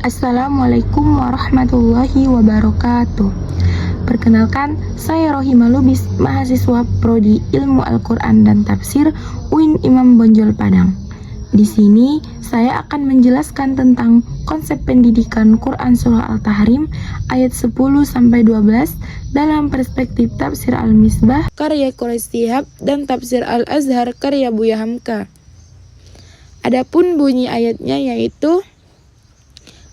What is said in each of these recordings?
Assalamualaikum warahmatullahi wabarakatuh. Perkenalkan, saya Rohima Lubis, mahasiswa Prodi Ilmu Al-Quran dan Tafsir UIN Imam Bonjol Padang. Di sini, saya akan menjelaskan tentang konsep pendidikan Quran Surah Al-Tahrim ayat 10-12 dalam perspektif Tafsir Al-Misbah karya Quraish Shihab dan Tafsir Al-Azhar karya Buya Hamka. Adapun bunyi ayatnya yaitu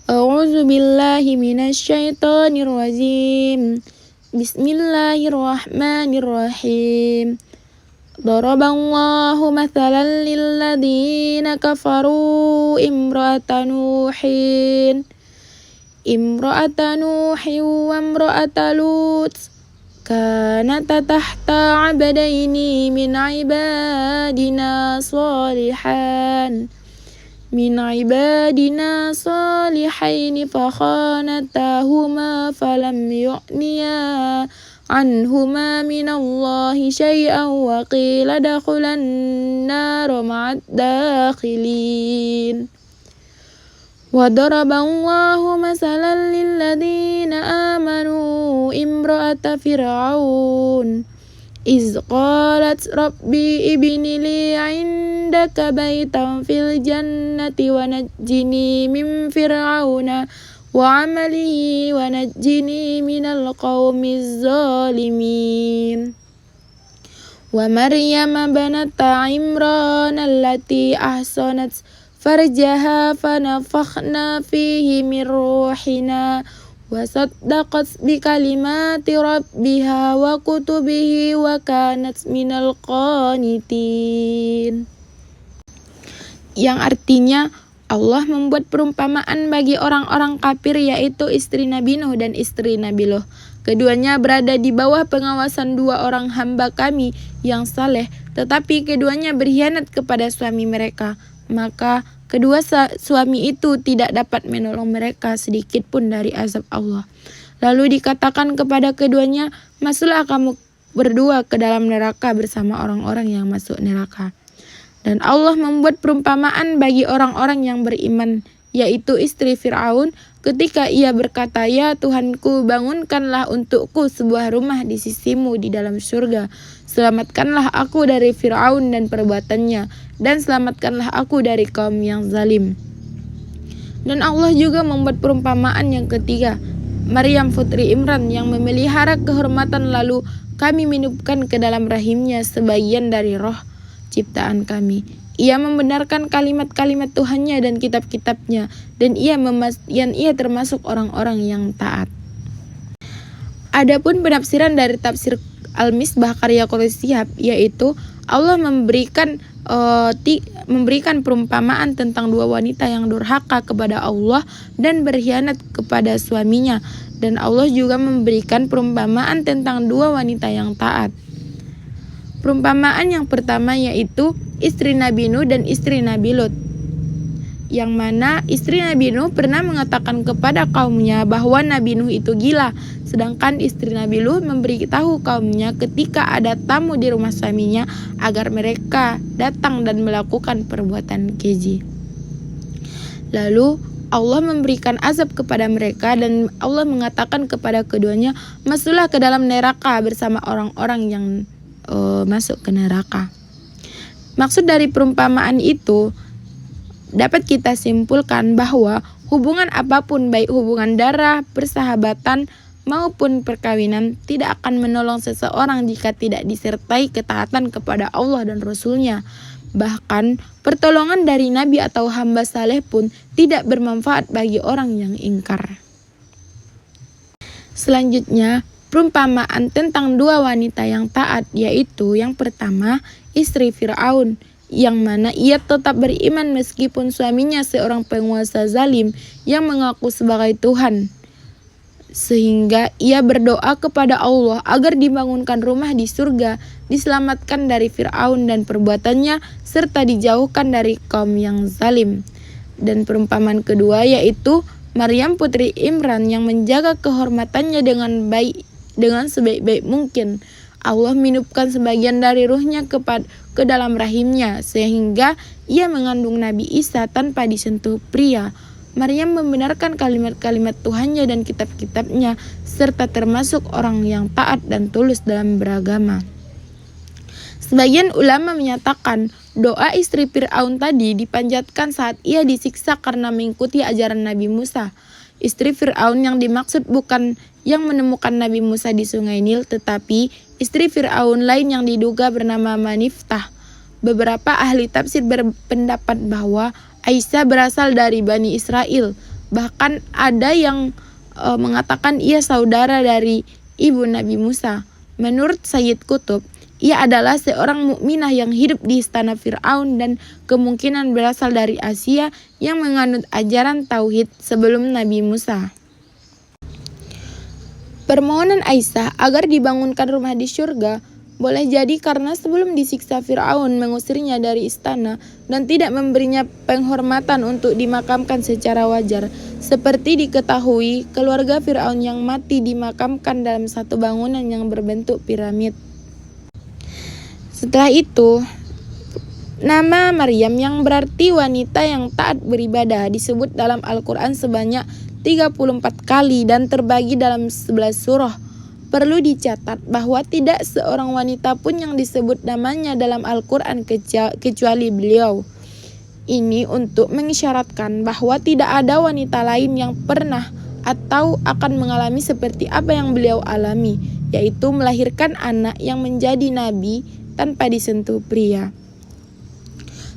A'udzu billahi minasyaitonir rajim. Bismillahirrahmanirrahim. Daraballahu mathalan lil ladzina kafaru imra'atan Nuhin wa imra'atan Lut kanata tahta 'abdaini min ibadina صالحين فخانتاهما فلم يغنيا عنهما من الله شيئا وقيل ادخلا النار مع الداخلين وضرب الله مثلا للذين آمنوا امرأة فرعون إذ قالت ربي ابن لي عندك بيتا في الجنة ونجني من فرعون وعمله ونجني من القوم الظالمين ومريم بنت عمران التي أحصنت فرجها فنفخنا فيه من روحنا وصدقت بكلمات ربها وكتبه وكانت minal qanitin. Yang artinya Allah membuat perumpamaan bagi orang-orang kafir yaitu istri Nabi Nuh dan istri Nabi Lot. Keduanya berada di bawah pengawasan dua orang hamba kami yang saleh, tetapi keduanya berkhianat kepada suami mereka. Maka kedua suami itu tidak dapat menolong mereka sedikit pun dari azab Allah. Lalu dikatakan kepada keduanya, masuklah kamu berdua ke dalam neraka bersama orang-orang yang masuk neraka. Dan Allah membuat perumpamaan bagi orang-orang yang beriman, yaitu istri Fir'aun, ketika ia berkata, ya Tuhanku, bangunkanlah untukku sebuah rumah di sisimu di dalam surga. Selamatkanlah aku dari Fir'aun dan perbuatannya, dan selamatkanlah aku dari kaum yang zalim. Dan Allah juga membuat perumpamaan yang ketiga, Maryam putri Imran yang memelihara kehormatan, lalu kami meniupkan ke dalam rahimnya sebagian dari roh ciptaan kami. Ia membenarkan kalimat-kalimat Tuhannya dan kitab-kitabnya, dan ia termasuk orang-orang yang taat. Adapun penafsiran dari tafsir Al-Misbah karya Quraish Shihab, yaitu Allah memberikan perumpamaan tentang dua wanita yang durhaka kepada Allah dan berkhianat kepada suaminya, dan Allah juga memberikan perumpamaan tentang dua wanita yang taat. Perumpamaan yang pertama yaitu istri Nabi Nuh dan istri Nabi Lot, yang mana istri Nabi Nuh pernah mengatakan kepada kaumnya bahwa Nabi Nuh itu gila, sedangkan istri Nabi Lut memberitahu kaumnya ketika ada tamu di rumah suaminya agar mereka datang dan melakukan perbuatan keji. Lalu Allah memberikan azab kepada mereka dan Allah mengatakan kepada keduanya, masuklah ke dalam neraka bersama orang-orang yang masuk ke neraka. Maksud dari perumpamaan itu dapat kita simpulkan bahwa hubungan apapun, baik hubungan darah, persahabatan, maupun perkawinan, tidak akan menolong seseorang jika tidak disertai ketaatan kepada Allah dan Rasul-Nya. Bahkan pertolongan dari Nabi atau hamba saleh pun tidak bermanfaat bagi orang yang ingkar. Selanjutnya, perumpamaan tentang dua wanita yang taat, yaitu yang pertama istri Fir'aun, yang mana ia tetap beriman meskipun suaminya seorang penguasa zalim yang mengaku sebagai Tuhan, sehingga ia berdoa kepada Allah agar dibangunkan rumah di surga, diselamatkan dari Fir'aun dan perbuatannya, serta dijauhkan dari kaum yang zalim. Dan perumpamaan kedua yaitu Maryam putri Imran yang menjaga kehormatannya dengan sebaik-baik mungkin. Allah meniupkan sebagian dari ruhnya ke dalam rahimnya, sehingga ia mengandung Nabi Isa tanpa disentuh pria. Maryam membenarkan kalimat-kalimat Tuhannya dan kitab-kitabnya, serta termasuk orang yang taat dan tulus dalam beragama. Sebagian ulama menyatakan doa istri Fir'aun tadi dipanjatkan saat ia disiksa karena mengikuti ajaran Nabi Musa. Istri Fir'aun yang dimaksud bukan yang menemukan Nabi Musa di Sungai Nil, tetapi istri Fir'aun lain yang diduga bernama Maniftah. Beberapa ahli tafsir berpendapat bahwa Aisyah berasal dari Bani Israel. Bahkan ada yang mengatakan ia saudara dari ibu Nabi Musa. Menurut Sayyid Qutb, ia adalah seorang mukminah yang hidup di istana Fir'aun dan kemungkinan berasal dari Asia yang menganut ajaran tauhid sebelum Nabi Musa. Permohonan Aisyah agar dibangunkan rumah di surga boleh jadi karena sebelum disiksa Fir'aun mengusirnya dari istana dan tidak memberinya penghormatan untuk dimakamkan secara wajar. Seperti diketahui, keluarga Fir'aun yang mati dimakamkan dalam satu bangunan yang berbentuk piramid. Setelah itu, nama Maryam yang berarti wanita yang taat beribadah disebut dalam Al-Quran sebanyak 34 kali dan terbagi dalam 11 surah. Perlu dicatat bahwa tidak seorang wanita pun yang disebut namanya dalam Al-Quran kecuali beliau. Ini untuk mengisyaratkan bahwa tidak ada wanita lain yang pernah atau akan mengalami seperti apa yang beliau alami, yaitu melahirkan anak yang menjadi nabi tanpa disentuh pria.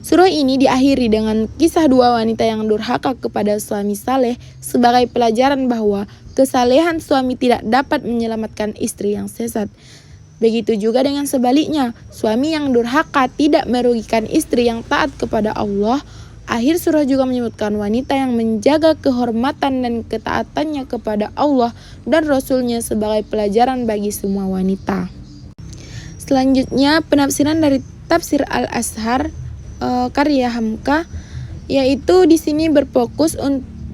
Surah ini diakhiri dengan kisah dua wanita yang durhaka kepada suami saleh sebagai pelajaran bahwa kesalehan suami tidak dapat menyelamatkan istri yang sesat. Begitu juga dengan sebaliknya, suami yang durhaka tidak merugikan istri yang taat kepada Allah. Akhir surah juga menyebutkan wanita yang menjaga kehormatan dan ketaatannya kepada Allah dan Rasul-Nya sebagai pelajaran bagi semua wanita. Selanjutnya penafsiran dari tafsir Al-Azhar karya Hamka, yaitu di sini berfokus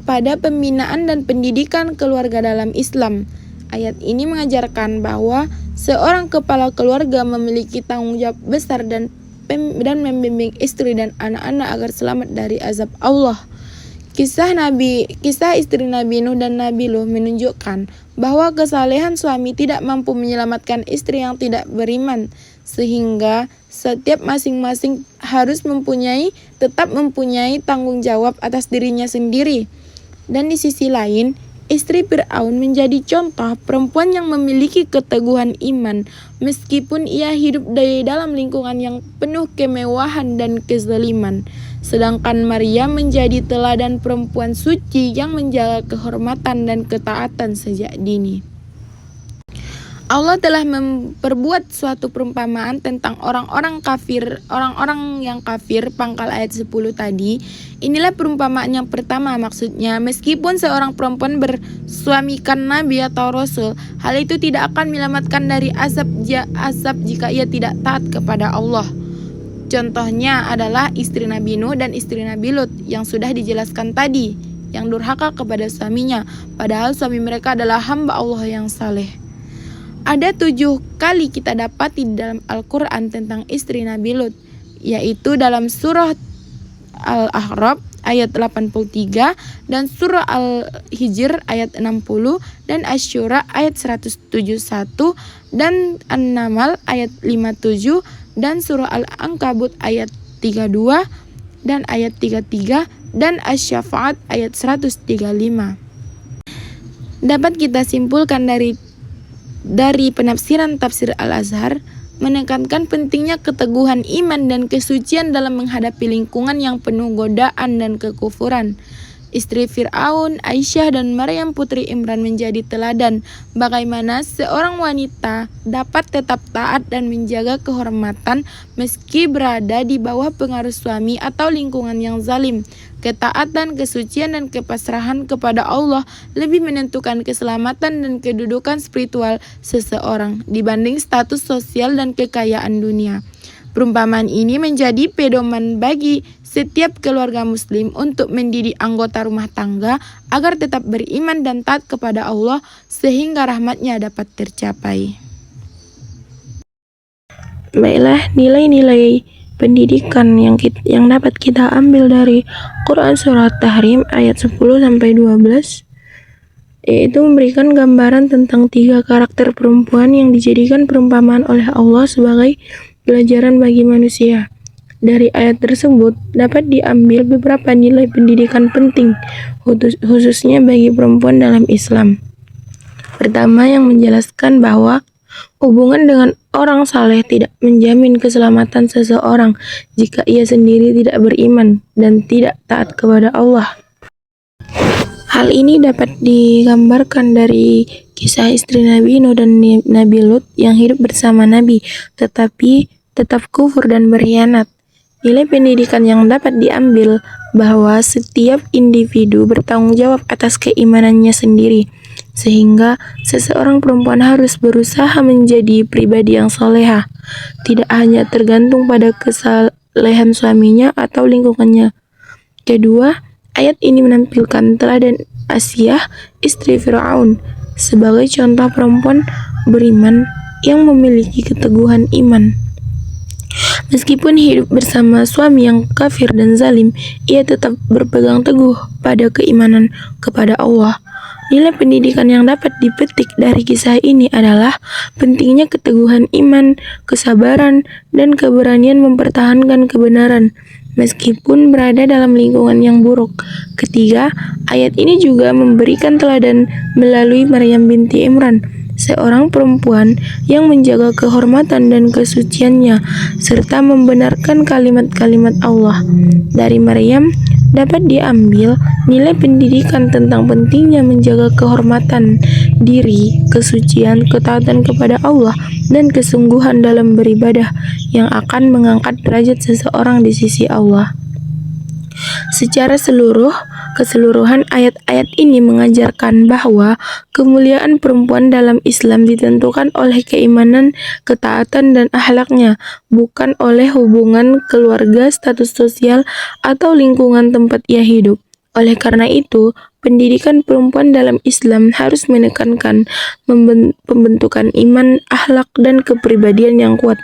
pada pembinaan dan pendidikan keluarga dalam Islam. Ayat ini mengajarkan bahwa seorang kepala keluarga memiliki tanggung jawab besar dan membimbing istri dan anak-anak agar selamat dari azab Allah. Kisah istri Nabi Nuh dan Nabi Lut menunjukkan bahwa kesalehan suami tidak mampu menyelamatkan istri yang tidak beriman, sehingga setiap masing-masing harus tetap mempunyai tanggung jawab atas dirinya sendiri. Dan di sisi lain, istri Fir'aun menjadi contoh perempuan yang memiliki keteguhan iman meskipun ia hidup di dalam lingkungan yang penuh kemewahan dan kezaliman. Sedangkan Maryam menjadi teladan perempuan suci yang menjaga kehormatan dan ketaatan sejak dini. Allah telah memperbuat suatu perumpamaan tentang orang-orang yang kafir, pangkal ayat 10 tadi. Inilah perumpamaan yang pertama, maksudnya meskipun seorang perempuan bersuamikan nabi atau rasul, hal itu tidak akan menyelamatkan dari azab jika ia tidak taat kepada Allah. Contohnya adalah istri Nabi Nuh dan istri Nabi Lut yang sudah dijelaskan tadi, yang durhaka kepada suaminya, padahal suami mereka adalah hamba Allah yang saleh. Ada 7 kali kita dapati di dalam Al-Quran tentang istri Nabi Lut, yaitu dalam surah Al-A'raf ayat 83 dan surah Al-Hijr ayat 60 dan Asy-Syura ayat 171 dan An-Naml ayat 57 dan surah Al-Ankabut ayat 32 dan ayat 33 dan Asy-Syafa'at ayat 135. Dapat kita simpulkan dari penafsiran tafsir Al-Azhar menekankan pentingnya keteguhan iman dan kesucian dalam menghadapi lingkungan yang penuh godaan dan kekufuran. Istri Fir'aun, Aisyah dan Maryam putri Imran menjadi teladan bagaimana seorang wanita dapat tetap taat dan menjaga kehormatan meski berada di bawah pengaruh suami atau lingkungan yang zalim. Ketaatan, kesucian dan kepasrahan kepada Allah lebih menentukan keselamatan dan kedudukan spiritual seseorang dibanding status sosial dan kekayaan dunia. Perumpamaan ini menjadi pedoman bagi setiap keluarga muslim untuk mendidik anggota rumah tangga agar tetap beriman dan taat kepada Allah sehingga rahmatnya dapat tercapai. Baiklah, nilai-nilai pendidikan yang dapat kita ambil dari Quran Surat Tahrim ayat 10-12, yaitu memberikan gambaran tentang 3 karakter perempuan yang dijadikan perumpamaan oleh Allah sebagai pelajaran bagi manusia. Dari ayat tersebut dapat diambil beberapa nilai pendidikan penting, khususnya bagi perempuan dalam Islam. Pertama, yang menjelaskan bahwa hubungan dengan orang saleh tidak menjamin keselamatan seseorang jika ia sendiri tidak beriman dan tidak taat kepada Allah. Hal ini dapat digambarkan dari kisah istri Nabi Nuh dan Nabi Lut yang hidup bersama Nabi, tetapi tetap kufur dan berkhianat. Nilai pendidikan yang dapat diambil bahwa setiap individu bertanggung jawab atas keimanannya sendiri, sehingga seseorang perempuan harus berusaha menjadi pribadi yang soleha, tidak hanya tergantung pada kesalehan suaminya atau lingkungannya. Kedua, ayat ini menampilkan teladan Asiyah, istri Fir'aun, sebagai contoh perempuan beriman yang memiliki keteguhan iman. Meskipun hidup bersama suami yang kafir dan zalim, ia tetap berpegang teguh pada keimanan kepada Allah. Nilai pendidikan yang dapat dipetik dari kisah ini adalah pentingnya keteguhan iman, kesabaran, dan keberanian mempertahankan kebenaran, meskipun berada dalam lingkungan yang buruk. Ketiga, ayat ini juga memberikan teladan melalui Maryam binti Imran, seorang perempuan yang menjaga kehormatan dan kesuciannya, serta membenarkan kalimat-kalimat Allah. Dari Maryam dapat diambil nilai pendidikan tentang pentingnya menjaga kehormatan diri, kesucian, ketaatan kepada Allah, dan kesungguhan dalam beribadah yang akan mengangkat derajat seseorang di sisi Allah. Secara keseluruhan ayat-ayat ini mengajarkan bahwa kemuliaan perempuan dalam Islam ditentukan oleh keimanan, ketaatan, dan akhlaknya, bukan oleh hubungan keluarga, status sosial, atau lingkungan tempat ia hidup. Oleh karena itu, pendidikan perempuan dalam Islam harus menekankan pembentukan iman, akhlak, dan kepribadian yang kuat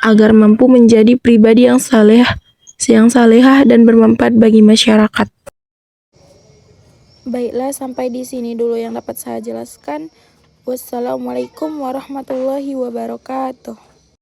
agar mampu menjadi pribadi yang salehah dan bermanfaat bagi masyarakat. Baiklah, sampai di sini dulu yang dapat saya jelaskan. Wassalamualaikum warahmatullahi wabarakatuh.